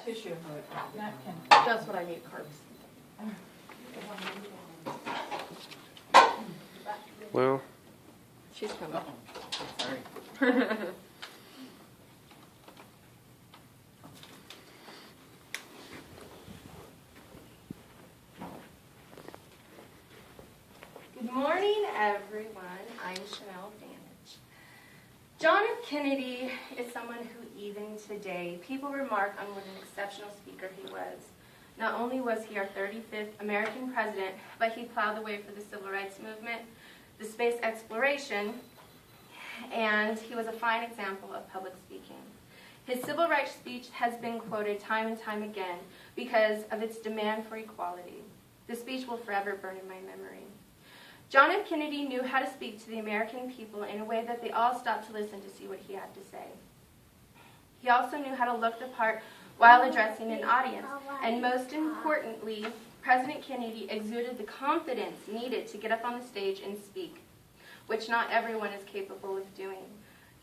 Tissue. Napkin. That's what I need, carbs. Well, She's coming. Sorry. Good morning, everyone. I'm Sheanell, Danich. John F. Kennedy is someone who, even today, people remark on what an exceptional speaker he was. Not only was he our 35th American president, but he plowed the way for the civil rights movement, the space exploration, and he was a fine example of public speaking. His civil rights speech has been quoted time and time again because of its demand for equality. The speech will forever burn in my memory. John F. Kennedy knew how to speak to the American people in a way that they all stopped to listen to see what he had to say. He also knew how to look the part while addressing an audience, and most importantly, President Kennedy exuded the confidence needed to get up on the stage and speak, which not everyone is capable of doing.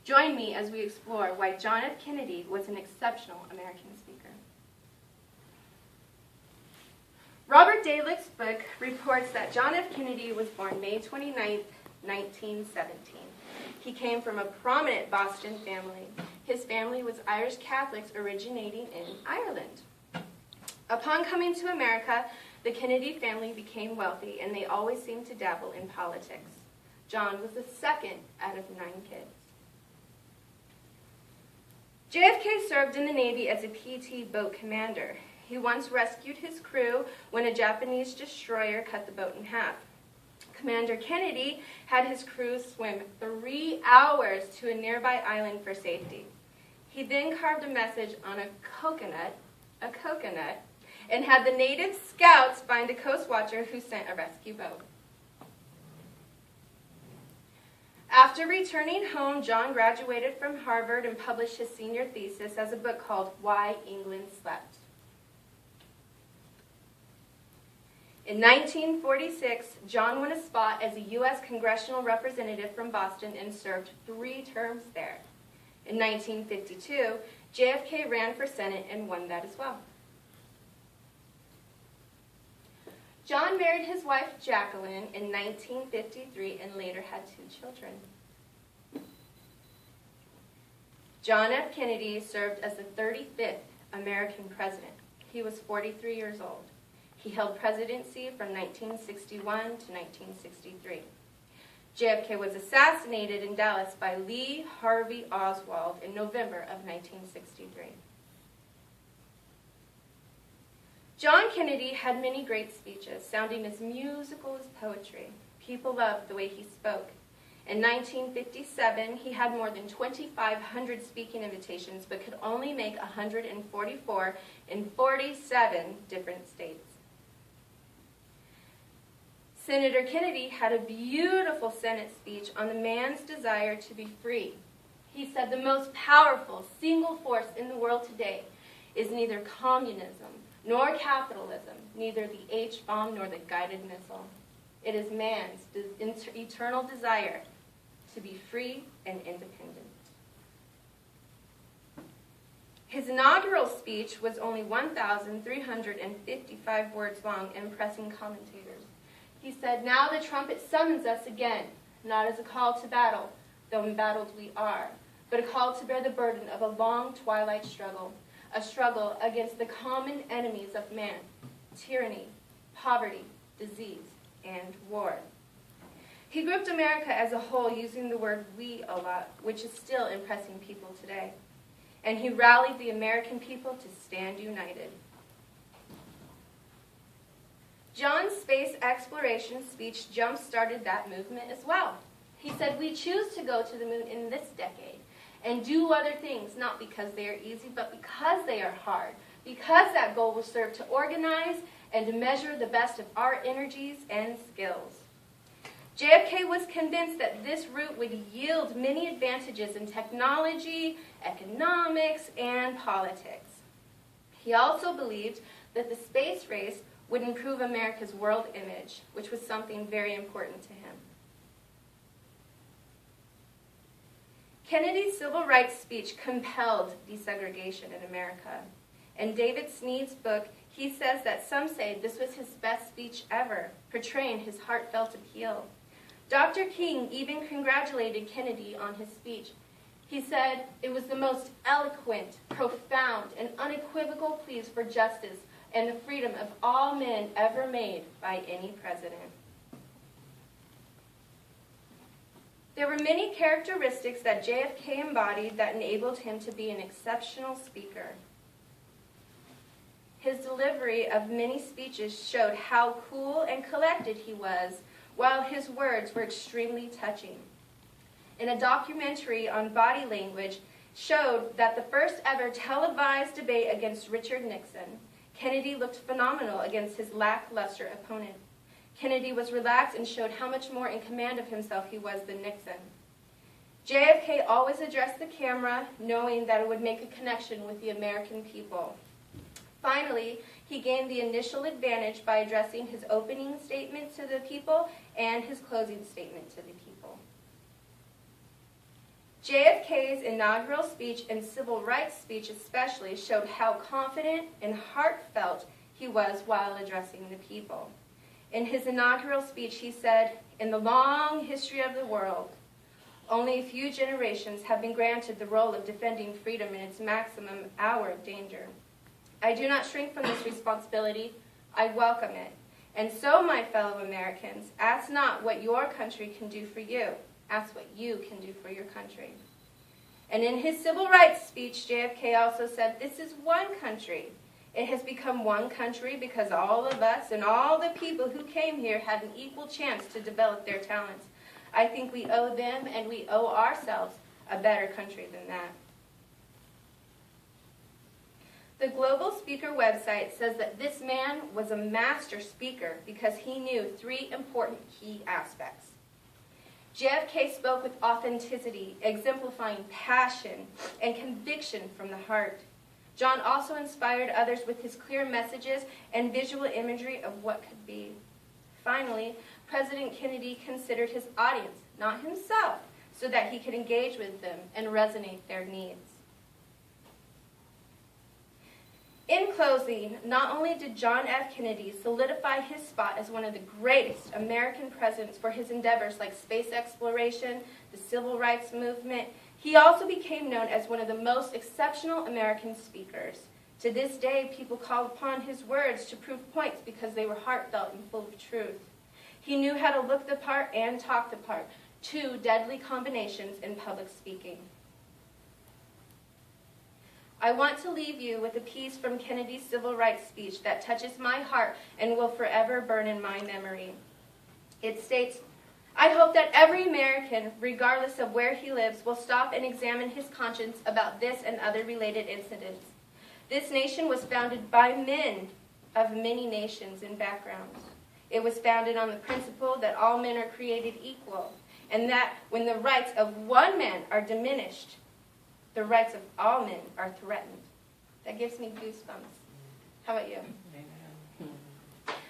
Join me as we explore why John F. Kennedy was an exceptional American speaker. Robert Dalich's book reports that John F. Kennedy was born May 29, 1917. He came from a prominent Boston family. His family was Irish Catholics originating in Ireland. Upon coming to America, the Kennedy family became wealthy, and they always seemed to dabble in politics. John was the second out of 9 kids. JFK served in the Navy as a PT boat commander. He once rescued his crew when a Japanese destroyer cut the boat in half. Commander Kennedy had his crew swim 3 hours to a nearby island for safety. He then carved a message on a coconut, and had the native scouts find a coast watcher who sent a rescue boat. After returning home, John graduated from Harvard and published his senior thesis as a book called Why England Slept. In 1946, John won a spot as a U.S. congressional representative from Boston and served 3 terms there. In 1952, JFK ran for Senate and won that as well. John married his wife Jacqueline in 1953 and later had 2 children. John F. Kennedy served as the 35th American president. He was 43 years old. He held presidency from 1961 to 1963. JFK was assassinated in Dallas by Lee Harvey Oswald in November of 1963. John Kennedy had many great speeches, sounding as musical as poetry. People loved the way he spoke. In 1957, he had more than 2,500 speaking invitations, but could only make 144 in 47 different states. Senator Kennedy had a beautiful Senate speech on the man's desire to be free. He said, "The most powerful single force in the world today is neither communism nor capitalism, neither the H-bomb nor the guided missile. It is man's eternal desire to be free and independent." His inaugural speech was only 1,355 words long, impressing commentators. He said, "Now the trumpet summons us again, not as a call to battle, though embattled we are, but a call to bear the burden of a long twilight struggle, a struggle against the common enemies of man, tyranny, poverty, disease, and war." He grouped America as a whole using the word "we" a lot, which is still impressing people today. And he rallied the American people to stand united. John's space exploration speech jump-started that movement as well. He said, "We choose to go to the moon in this decade and do other things, not because they are easy, but because they are hard, because that goal will serve to organize and to measure the best of our energies and skills." JFK was convinced that this route would yield many advantages in technology, economics, and politics. He also believed that the space race would improve America's world image, which was something very important to him. Kennedy's civil rights speech compelled desegregation in America, In David Sneed's book, he says that some say this was his best speech ever, portraying his heartfelt appeal. Dr. King even congratulated Kennedy on his speech. He said it was the most eloquent, profound, and unequivocal pleas for justice and the freedom of all men ever made by any president. There were many characteristics that JFK embodied that enabled him to be an exceptional speaker. His delivery of many speeches showed how cool and collected he was, while his words were extremely touching. In a documentary on body language showed that the first ever televised debate against Richard Nixon, Kennedy looked phenomenal against his lackluster opponent. Kennedy was relaxed and showed how much more in command of himself he was than Nixon. JFK always addressed the camera, knowing that it would make a connection with the American people. Finally, he gained the initial advantage by addressing his opening statement to the people and his closing statement to the people. JFK's inaugural speech and civil rights speech especially showed how confident and heartfelt he was while addressing the people. In his inaugural speech, he said, "In the long history of the world, only a few generations have been granted the role of defending freedom in its maximum hour of danger. I do not shrink from this responsibility. I welcome it. And so, my fellow Americans, ask not what your country can do for you. Ask what you can do for your country." And in his civil rights speech, JFK also said, "This is one country. It has become one country because all of us and all the people who came here had an equal chance to develop their talents. I think we owe them and we owe ourselves a better country than that." The Global Speaker website says that this man was a master speaker because he knew three important key aspects. JFK spoke with authenticity, exemplifying passion and conviction from the heart. John also inspired others with his clear messages and visual imagery of what could be. Finally, President Kennedy considered his audience, not himself, so that he could engage with them and resonate their needs. In closing, not only did John F. Kennedy solidify his spot as one of the greatest American presidents for his endeavors like space exploration, the civil rights movement, he also became known as one of the most exceptional American speakers. To this day, people call upon his words to prove points because they were heartfelt and full of truth. He knew how to look the part and talk the part, two deadly combinations in public speaking. I want to leave you with a piece from Kennedy's civil rights speech that touches my heart and will forever burn in my memory. It states, "I hope that every American, regardless of where he lives, will stop and examine his conscience about this and other related incidents. This nation was founded by men of many nations and backgrounds. It was founded on the principle that all men are created equal, and that when the rights of one man are diminished, the rights of all men are threatened." That gives me goosebumps. How about you?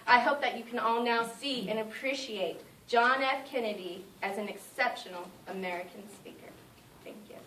I hope that you can all now see and appreciate John F. Kennedy as an exceptional American speaker. Thank you.